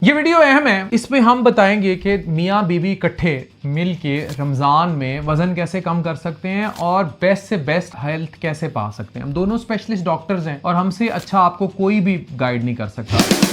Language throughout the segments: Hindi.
ये वीडियो अहम है। इसमें हम बताएंगे कि मियाँ बीवी इकट्ठे मिल के रमज़ान में वज़न कैसे कम कर सकते हैं और बेस्ट से बेस्ट हेल्थ कैसे पा सकते हैं। हम दोनों स्पेशलिस्ट डॉक्टर्स हैं और हमसे अच्छा आपको कोई भी गाइड नहीं कर सकता।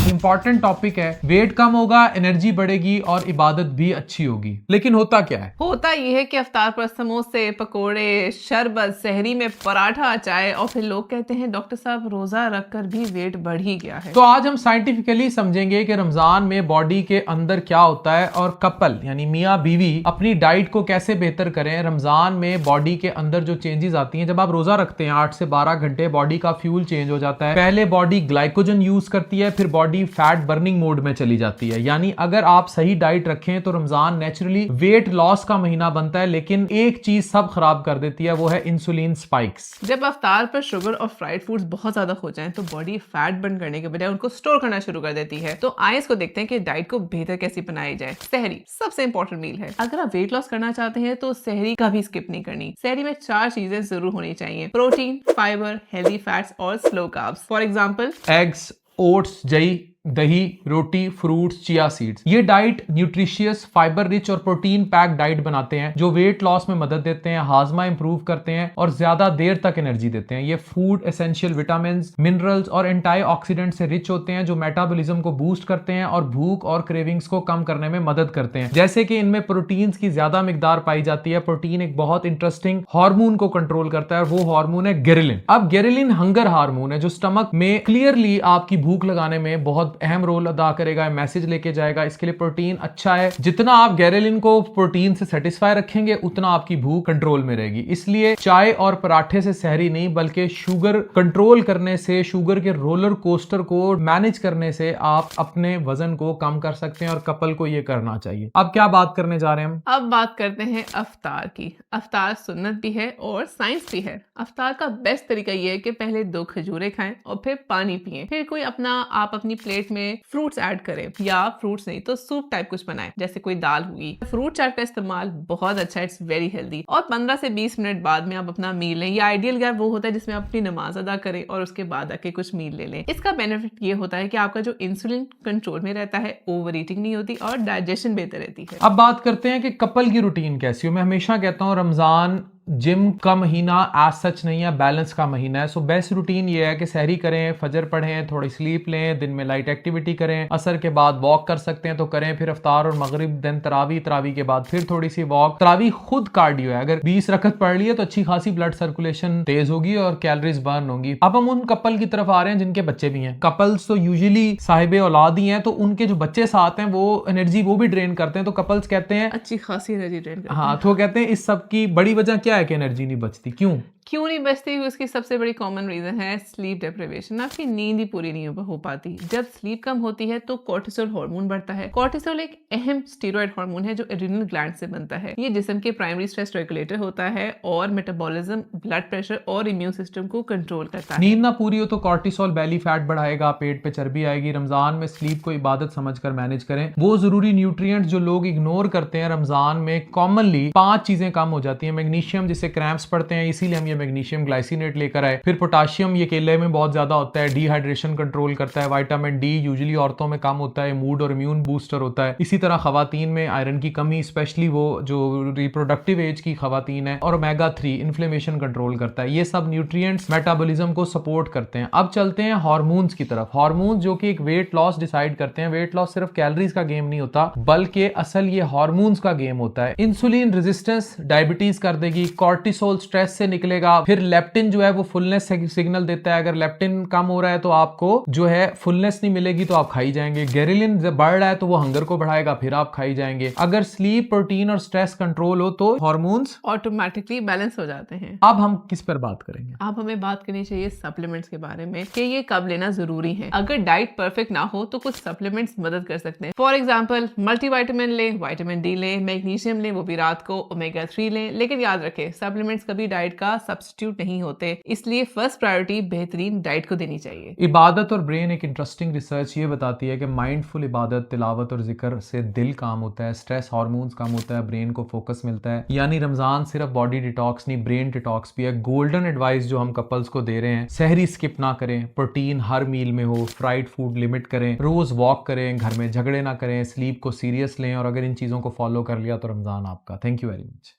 इंपॉर्टेंट टॉपिक है। वेट कम होगा, एनर्जी बढ़ेगी और इबादत भी अच्छी होगी। लेकिन होता क्या है? होता ये है कि अफ्तार पर समोसे, पकोड़े, शरबत, सहरी में पराठा, चाय और फिर लोग कहते हैं डॉक्टर साहब रोजा रखकर भी वेट बढ़ ही गया है। तो आज हम साइंटिफिकली समझेंगे कि रमजान में बॉडी के अंदर क्या होता है और कपल यानी मियाँ बीवी अपनी डाइट को कैसे बेहतर करें। रमजान में बॉडी के अंदर जो चेंजेस आती हैं, जब आप रोजा रखते हैं 8 से 12 घंटे बॉडी का फ्यूल चेंज हो जाता है। पहले बॉडी ग्लाइकोजन यूज करती है, फिर बॉडी फैट बर्निंग मोड में चली जाती है। यानी अगर आप सही डाइट रखें तो रमजान नेचुरली वेट लॉस का महीना बनता है। लेकिन एक चीज सब खराब कर देती है, वो है इंसुलिन स्पाइक्स। जब अफ्तार पर शुगर और फ्राइड फूड्स बहुत ज्यादा हो जाएं तो बॉडी फैट बर्न करने के बजाय उनको स्टोर करना शुरू कर देती है। तो आइए इसको देखते हैं कि डाइट को बेहतर कैसे बनाई जाए। सहरी सबसे इंपॉर्टेंट मील है। अगर आप वेट लॉस करना चाहते हैं तो सहरी कभी स्किप नहीं करनी। सहरी में 4 चीजें जरूर होनी चाहिए: प्रोटीन, फाइबर, हेल्दी फैट्स और slow carbs. For example eggs, oats, दही, रोटी, फ्रूट्स, चिया सीड्स। ये डाइट न्यूट्रिशियस, फाइबर रिच और प्रोटीन पैक डाइट बनाते हैं जो वेट लॉस में मदद देते हैं, हाजमा इंप्रूव करते हैं और ज्यादा देर तक एनर्जी देते हैं। ये फूड एसेंशियल विटामिन, मिनरल्स और एंटीऑक्सीडेंट से रिच होते हैं जो मेटाबॉलिज्म को बूस्ट करते हैं और भूख और क्रेविंग्स को कम करने में मदद करते हैं। जैसे कि इनमें प्रोटीन्स की ज्यादा मिकदार पाई जाती है। प्रोटीन एक बहुत इंटरेस्टिंग हार्मोन को कंट्रोल करता है, वो हार्मोन है गेरिलिन। अब गेरिलिन हंगर हार्मोन है जो स्टमक में क्लियरली आपकी भूख लगाने में बहुत अहम रोल अदा करेगा, मैसेज लेके जाएगा। इसके लिए प्रोटीन अच्छा है। जितना आप गेरेलिन को प्रोटीन से सेटिस्फाई रखेंगे उतना आपकी भूख कंट्रोल में रहेगी। इसलिए चाय और पराठे से सहरी नहीं, बल्कि शुगर कंट्रोल करने से, शुगर के रोलर कोस्टर को मैनेज करने से आप अपने वजन को कम कर सकते हैं और कपल को यह करना चाहिए। अब क्या बात करने जा रहे हैं हम? अब बात करते हैं अफ्तार की। अफ्तार सुन्नत भी है और साइंस भी है। अफ्तार का बेस्ट तरीका यह है कि पहले 2 खजूरें खाएं और फिर पानी पिएं। फिर कोई आप अपनी प्लेट में फ्रूट्स ऐड करें, या फ्रूट्स नहीं तो सूप टाइप कुछ बनाएं, जैसे कोई दाल हुई। फ्रूट चाट का इस्तेमाल बहुत अच्छा है, इट्स वेरी हेल्दी। और 15 से 20 मिनट बाद में आप अपना मील लें। या आइडियल गैप वो होता है जिसमें आप अपनी नमाज अदा करें और उसके बाद आके कुछ मील ले लें। इसका बेनिफिट ये होता है कि आपका जो इंसुलिन कंट्रोल में रहता है, ओवर ईटिंग नहीं होती और डाइजेशन बेहतर रहती है। अब बात करते हैं कि कपल की रूटीन कैसी हो। मैं हमेशा कहता हूं रमजान जिम का महीना एज सच नहीं है, बैलेंस का महीना है। सो बेस्ट रूटीन ये है कि सहरी करें, फजर पढ़ें, थोड़ी स्लीप लें, दिन में लाइट एक्टिविटी करें, असर के बाद वॉक कर सकते हैं तो करें, फिर अफ्तार और मगरिब, दिन तरावी के बाद फिर थोड़ी सी वॉक। तरावी खुद कार्डियो है, अगर 20 रकत पढ़ लिए तो अच्छी खासी ब्लड सर्कुलेशन तेज होगी और कैलोरीज बर्न होंगी। अब हम उन कपल की तरफ आ रहे हैं जिनके बच्चे भी हैं। कपल्स तो यूजुअली साहिब औलाद ही हैं, तो उनके जो बच्चे साथ हैं वो एनर्जी वो भी ड्रेन करते हैं। तो कपल्स कहते हैं अच्छी खासी एनर्जी ड्रेन करते हैं। हाँ, तो कहते हैं इस सब की बड़ी वजह क्या है कि एनर्जी नहीं बचती। क्यों नहीं बचती? उसकी सबसे बड़ी कॉमन रीजन है स्लीप डेप्रिवेशन। आपकी नींद ही पूरी नहीं हो पाती। जब स्लीप कम होती है तो कोर्टिसोल हार्मोन बढ़ता है। कोर्टिसोल एक अहम स्टेरॉइड हार्मोन है जो एड्रिनल ग्लैंड से बनता है। ये जिस्म के प्राइमरी स्ट्रेस रेगुलेटर होता है और मेटाबॉलिज्म, ब्लड प्रेशर और इम्यून सिस्टम को कंट्रोल करता है। नींद ना पूरी हो तो कोर्टिसोल बेली फैट बढ़ाएगा, पेट पे चर्बी आएगी। रमजान में स्लीप को इबादत समझकर मैनेज करें। वो जरूरी न्यूट्रिएंट्स जो लोग इग्नोर करते हैं रमजान में, कॉमनली 5 चीजें कम हो जाती है। मैग्नीशियम, जिससे क्रैम्प्स पड़ते हैं, इसीलिए हम ये मैग्नीशियम ग्लाइसिनेट लेकर आए। फिर पोटाशियम, ये केले में बहुत ज्यादा होता है, डिहाइड्रेशन कंट्रोल करता है। विटामिन डी यूजुअली औरतों में कम होता है, मूड और इम्यून बूस्टर होता है। इसी तरह खवातीन में आयरन की कमी, स्पेशली वो जो रिप्रोडक्टिव एज की खवातीन है। और ओमेगा 3 इन्फ्लेमेशन कंट्रोल करता है। ये सब न्यूट्रिएंट्स मेटाबॉलिज्म को सपोर्ट करते हैं। अब चलते हैं हार्मोन्स की तरफ। हार्मोन्स जो कि एक वेट लॉस डिसाइड करते हैं। वेट लॉस सिर्फ कैलोरीज का गेम नहीं होता, बल्कि असल ये हार्मोन्स का गेम होता है। इंसुलिन रेजिस्टेंस डायबिटीज कर देगी, कॉर्टिसोल स्ट्रेस से निकलेगा, फिर लेप्टिन जो है वो फुलनेस सिग्नल देता है। अगर लेप्टिन कम हो रहा है तो आपको जो है फुलनेस नहीं मिलेगी तो आप खाई जाएंगे। गेरिलिन बढ़ रहा है तो वो हंगर को बढ़ाएगा, फिर आप खाई जाएंगे। अगर स्लीप, प्रोटीन और स्ट्रेस कंट्रोल हो तो हार्मोन्स ऑटोमेटिकली बैलेंस हो जाते हैं। अब हम किस पर बात करेंगे? अब हमें बात करनी चाहिए सप्लीमेंट्स के बारे में कि ये कब लेना जरूरी है। अगर डाइट परफेक्ट ना हो तो कुछ सप्लीमेंट्स मदद कर सकते हैं। फॉर एग्जांपल मल्टीविटामिन लें, विटामिन डी लें, मैग्नीशियम लें, वो भी रात को, ओमेगा 3 लें। लेकिन याद रखें सप्लीमेंट्स कभी डाइट का सब्स्टिट्यूट नहीं होते, इसलिए फर्स्ट प्रायोरिटी बेहतरीन डाइट को देनी चाहिए। इबादत और ब्रेन, एक इंटरेस्टिंग रिसर्च ये बताती है कि माइंडफुल इबादत, तिलावत और जिक्र से दिल काम होता है, स्ट्रेस हार्मोन्स कम होता है, ब्रेन को फोकस मिलता है। यानी रमजान सिर्फ बॉडी डिटॉक्स नहीं, ब्रेन डिटॉक्स भी है। गोल्डन एडवाइस जो हम कपल्स को दे रहे हैं, सहरी स्किप ना करें, प्रोटीन हर मील में हो, फ्राइड फूड लिमिट करें, रोज वॉक करें, घर में झगड़े ना करें, स्लीप को सीरियस लें, और अगर इन चीज़ों को फॉलो कर लिया तो रमजान आपका। Thank you very much.